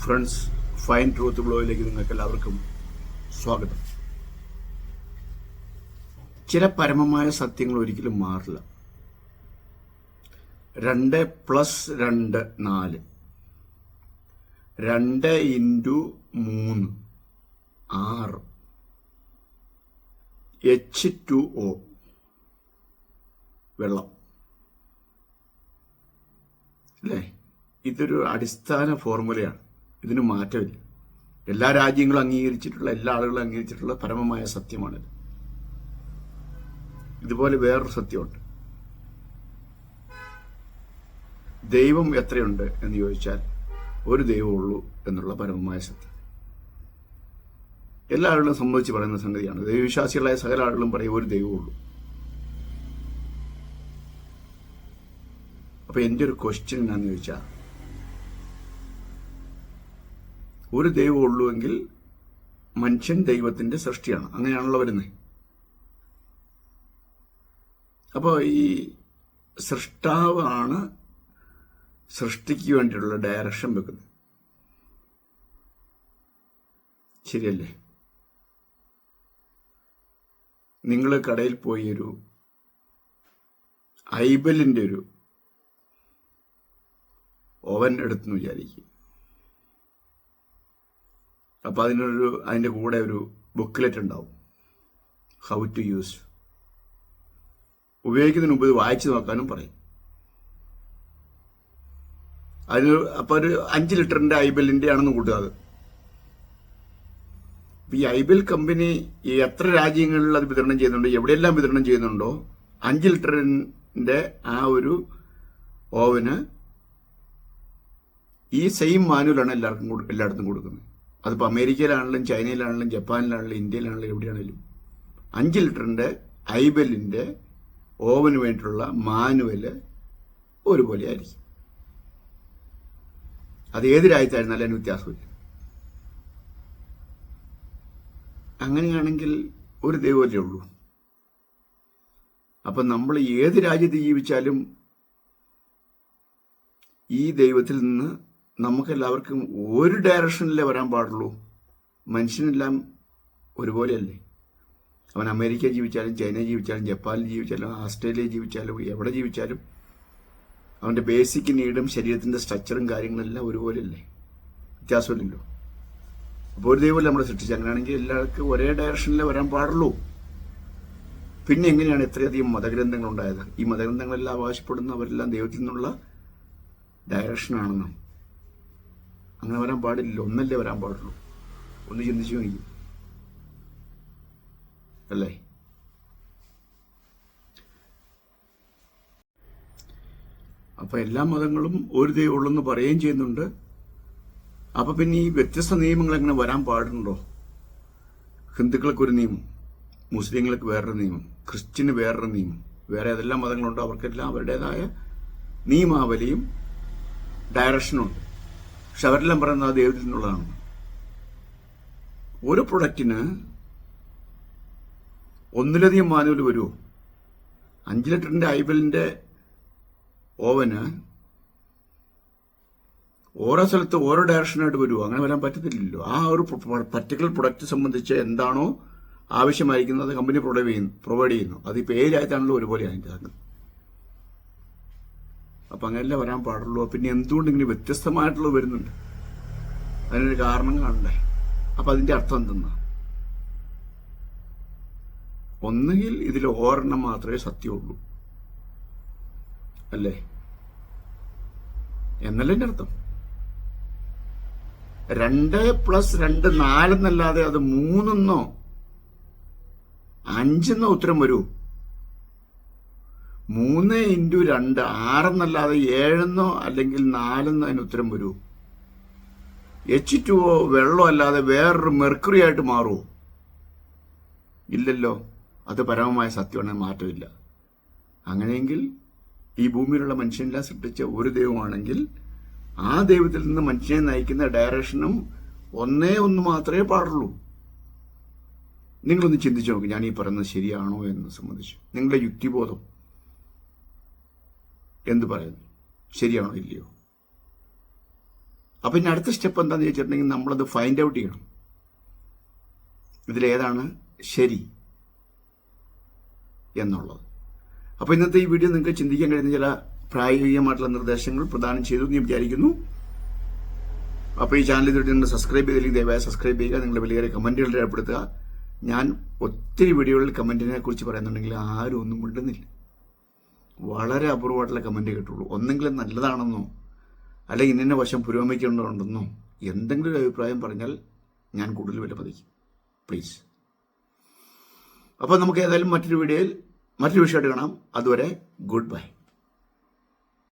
Friends, fine truth ബ്ലോയിലേക്ക് നിങ്ങൾക്ക് എല്ലാവർക്കും സ്വാഗതം. ചില പരമമായ സത്യങ്ങൾ ഒരിക്കലും മാറില്ല. 2+2 4, 2 × 3 6, H2O വെള്ളം അല്ലേ? ഇതൊരു അടിസ്ഥാന ഫോർമുലയാണ്. ഇതിന് മാറ്റമില്ല. എല്ലാ രാജ്യങ്ങളും അംഗീകരിച്ചിട്ടുള്ള, എല്ലാ ആളുകളും അംഗീകരിച്ചിട്ടുള്ള പരമമായ സത്യമാണിത്. ഇതുപോലെ വേറൊരു സത്യമുണ്ട്. ദൈവം എത്രയുണ്ട് എന്ന് ചോദിച്ചാൽ ഒരു ദൈവമുള്ളൂ എന്നുള്ള പരമമായ സത്യം എല്ലാ ആളുകളും സംബന്ധിച്ച് പറയുന്ന സംഗതിയാണ്. ദൈവവിശ്വാസികളായ സകല ആളുകളും പറയും ഒരു ദൈവമുള്ളൂ. അപ്പൊ എൻ്റെ ഒരു ക്വസ്റ്റ്യൻ എന്നാന്ന് ചോദിച്ചാൽ, ഒരു ദൈവം ഉള്ളുവെങ്കിൽ മനുഷ്യൻ ദൈവത്തിന്റെ സൃഷ്ടിയാണ്. അങ്ങനെയാണല്ലോ വരുന്നത്. അപ്പോൾ ഈ സൃഷ്ടാവാണ് സൃഷ്ടിക്ക് വേണ്ടിയിട്ടുള്ള ഡയറക്ഷൻ വെക്കുന്നത്. ശരിയല്ലേ? നിങ്ങൾ കടയിൽ പോയി ഒരു ഐബലിന്റെ ഒരു ഓവൻ എടുത്തെന്ന് വിചാരിക്കും. അപ്പോൾ അതിൻ്റെ കൂടെ ഒരു ബുക്ക്ലെറ്റ് ഉണ്ടാവും, ഹൗ ടു യൂസ്. ഉപയോഗിക്കുന്നതിന് മുമ്പ് ഇത് വായിച്ചു നോക്കാനും പറയും. അപ്പോൾ ഒരു 5 ലിറ്ററിന്റെ ഐബലിന്റെ ആണെന്ന് കൂട്ടുക. അത് ഈ ഐബൽ കമ്പനി എത്ര രാജ്യങ്ങളിൽ അത് വിതരണം ചെയ്യുന്നുണ്ടോ, എവിടെയെല്ലാം വിതരണം ചെയ്യുന്നുണ്ടോ, 5 ലിറ്ററിന്റെ ആ ഒരു ഓവന് ഈ സെയിം മാനുവലാണ് എല്ലായിടത്തും കൊടുക്കുന്നത്. അതിപ്പോൾ അമേരിക്കയിലാണെങ്കിലും ചൈനയിലാണെങ്കിലും ജപ്പാനിലാണെങ്കിലും ഇന്ത്യയിലാണെങ്കിലും എവിടെയാണെങ്കിലും 5 ലിറ്ററിന്റെ ഐബലിന്റെ ഓവന് വേണ്ടിയിട്ടുള്ള മാനുവല് ഒരുപോലെ ആയിരിക്കും. അത് ഏത് രാജ്യത്തായിരുന്നാലും അതിന് വ്യത്യാസമില്ല. അങ്ങനെയാണെങ്കിൽ ഒരു ദൈവമല്ലേ ഉള്ളൂ. അപ്പം നമ്മൾ ഏത് രാജ്യത്ത് ജീവിച്ചാലും ഈ ദൈവത്തിൽ നിന്ന് നമുക്കെല്ലാവർക്കും ഒരു ഡയറക്ഷനിലേ വരാൻ പാടുള്ളൂ. മനുഷ്യനെല്ലാം ഒരുപോലെയല്ലേ? അവൻ അമേരിക്ക ജീവിച്ചാലും ചൈന ജീവിച്ചാലും ജപ്പാനിൽ ജീവിച്ചാലും ഓസ്ട്രേലിയ ജീവിച്ചാലും എവിടെ ജീവിച്ചാലും അവൻ്റെ ബേസിക് നീഡും ശരീരത്തിൻ്റെ സ്ട്രക്ചറും കാര്യങ്ങളെല്ലാം ഒരുപോലെയല്ലേ? വ്യത്യാസമില്ലല്ലോ. അപ്പോൾ ഒരു ദൈവമല്ലേ നമ്മളെ സൃഷ്ടിച്ചത്. അങ്ങനെയാണെങ്കിൽ എല്ലാവർക്കും ഒരേ ഡയറക്ഷനിലേ വരാൻ പാടുള്ളൂ. പിന്നെ എങ്ങനെയാണ് ഇത്രയധികം മതഗ്രന്ഥങ്ങൾ ഉണ്ടായത്? ഈ മതഗ്രന്ഥങ്ങളെല്ലാം അവകാശപ്പെടുന്ന അവരെല്ലാം ദൈവത്തിൽ നിന്നുള്ള ഡയറക്ഷനാണെന്ന്. അങ്ങനെ വരാൻ പാടില്ലല്ലോ. ഒന്നല്ലേ വരാൻ പാടുള്ളൂ. ഒന്ന് ചിന്തിച്ചു നോക്കി അല്ലേ? അപ്പൊ എല്ലാ മതങ്ങളും ഒരു ദൈവം ഉള്ളെന്ന് പറയുകയും ചെയ്യുന്നുണ്ട്. അപ്പൊ പിന്നെ ഈ വ്യത്യസ്ത നിയമങ്ങൾ എങ്ങനെ വരാൻ പാടുണ്ടോ? ഹിന്ദുക്കൾക്കൊരു നിയമം, മുസ്ലിങ്ങൾക്ക് വേറൊരു നിയമം, ക്രിസ്ത്യന് വേറൊരു നിയമം, വേറെ ഏതെല്ലാം മതങ്ങളുണ്ടോ അവർക്കെല്ലാം അവരുടേതായ നിയമാവലിയും ഡയറക്ഷനുണ്ട്. പക്ഷെ അവരെല്ലാം പറയുന്നത് ദൈവത്തിൽ നിന്നുള്ളതാണ്. ഒരു പ്രൊഡക്റ്റിന് ഒന്നിലധികം മാനുവൽ വരുമോ? 5 ലിറ്ററിന്റെ ഐബലിന്റെ ഓവന് ഓരോ സ്ഥലത്ത് ഓരോ ഡയറക്ഷനായിട്ട് വരുമോ? അങ്ങനെ വരാൻ പറ്റത്തില്ലല്ലോ. ആ ഒരു പർട്ടിക്കുലർ പ്രൊഡക്റ്റ് സംബന്ധിച്ച് എന്താണോ ആവശ്യമായിരിക്കുന്നത് അത് കമ്പനി പ്രൊവൈഡ് ചെയ്യുന്നു. അതിപ്പോൾ ഏത് രാജ്യത്താണല്ലോ ഒരുപോലെ അതിൻ്റെ. അപ്പം അങ്ങനെയല്ലേ വരാൻ പാടുള്ളൂ. പിന്നെ എന്തുകൊണ്ട് ഇങ്ങനെ വ്യത്യസ്തമായിട്ടുള്ളത് വരുന്നുണ്ട്? അതിനൊരു കാരണം കാണണ്ടേ? അപ്പം അതിൻ്റെ അർത്ഥം എന്തെന്നാ? ഒന്നുകിൽ ഇതിൽ ഒരെണ്ണം മാത്രമേ സത്യമുള്ളൂ അല്ലേ? എന്നല്ലേ എൻ്റെ അർത്ഥം? 2+2 4 എന്നല്ലാതെ അത് 3 5 ഉത്തരം വരൂ. 3 × 2 6 എന്നല്ലാതെ 7 അല്ലെങ്കിൽ 4 അതിന് ഉത്തരം വരൂ. H2O വെള്ളം അല്ലാതെ വേറൊരു മെർക്കുറി ആയിട്ട് മാറുമോ? ഇല്ലല്ലോ. അത് പരമമായ സത്യമാണ്, മാറ്റമില്ല. അങ്ങനെയെങ്കിൽ ഈ ഭൂമിയിലുള്ള മനുഷ്യനെല്ലാം സൃഷ്ടിച്ച ഒരു ദൈവമാണെങ്കിൽ ആ ദൈവത്തിൽ നിന്ന് മനുഷ്യനെ നയിക്കുന്ന ഡയറക്ഷനും ഒന്നേ ഒന്ന് മാത്രമേ പാടുള്ളൂ. നിങ്ങളൊന്ന് ചിന്തിച്ചു നോക്ക്, ഞാൻ ഈ പറയുന്നത് ശരിയാണോ എന്ന് സംബന്ധിച്ച്. നിങ്ങളുടെ യുക്തിബോധം എന്ത് പറയുന്നു? ശരിയാണോ ഇല്ലയോ? അപ്പം ഇനി അടുത്ത സ്റ്റെപ്പ് എന്താണെന്ന് ചോദിച്ചിട്ടുണ്ടെങ്കിൽ നമ്മളത് ഫൈൻഡ് ഔട്ട് ചെയ്യണം. ഇതിലേതാണ് ശരി എന്നുള്ളത്. അപ്പോൾ ഇന്നത്തെ ഈ വീഡിയോ നിങ്ങൾക്ക് ചിന്തിക്കാൻ കഴിയുന്ന ചില പ്രായോഗികമായിട്ടുള്ള നിർദ്ദേശങ്ങൾ പ്രദാനം ചെയ്തു എന്ന് ഞാൻ വിചാരിക്കുന്നു. അപ്പോൾ ഈ ചാനൽ ഇതുവരെ നിങ്ങൾ സബ്സ്ക്രൈബ് ചെയ്തില്ലെങ്കിൽ ദയവായി സബ്സ്ക്രൈബ് ചെയ്യുക. നിങ്ങളുടെ വലിയ കമൻറ്റുകൾ രേഖപ്പെടുത്തുക. ഞാൻ ഒത്തിരി വീഡിയോകളിൽ കമൻറ്റിനെ കുറിച്ച് പറയുന്നുണ്ടെങ്കിൽ ആരും ഒന്നും മിണ്ടുന്നില്ല. വളരെ അപൂർവമായിട്ടുള്ള കമൻറ്റ് കിട്ടുള്ളൂ. ഒന്നെങ്കിലും നല്ലതാണെന്നോ അല്ലെങ്കിൽ ഇന്ന വശം പുരോഗമിക്കേണ്ടതുണ്ടെന്നോ എന്തെങ്കിലും ഒരു അഭിപ്രായം പറഞ്ഞാൽ ഞാൻ കൂടുതൽ വില പതിക്കും. പ്ലീസ്. അപ്പോൾ നമുക്ക് ഏതായാലും മറ്റൊരു വീഡിയോയിൽ മറ്റൊരു വിഷയമായിട്ട് കാണാം. അതുവരെ ഗുഡ് ബൈ.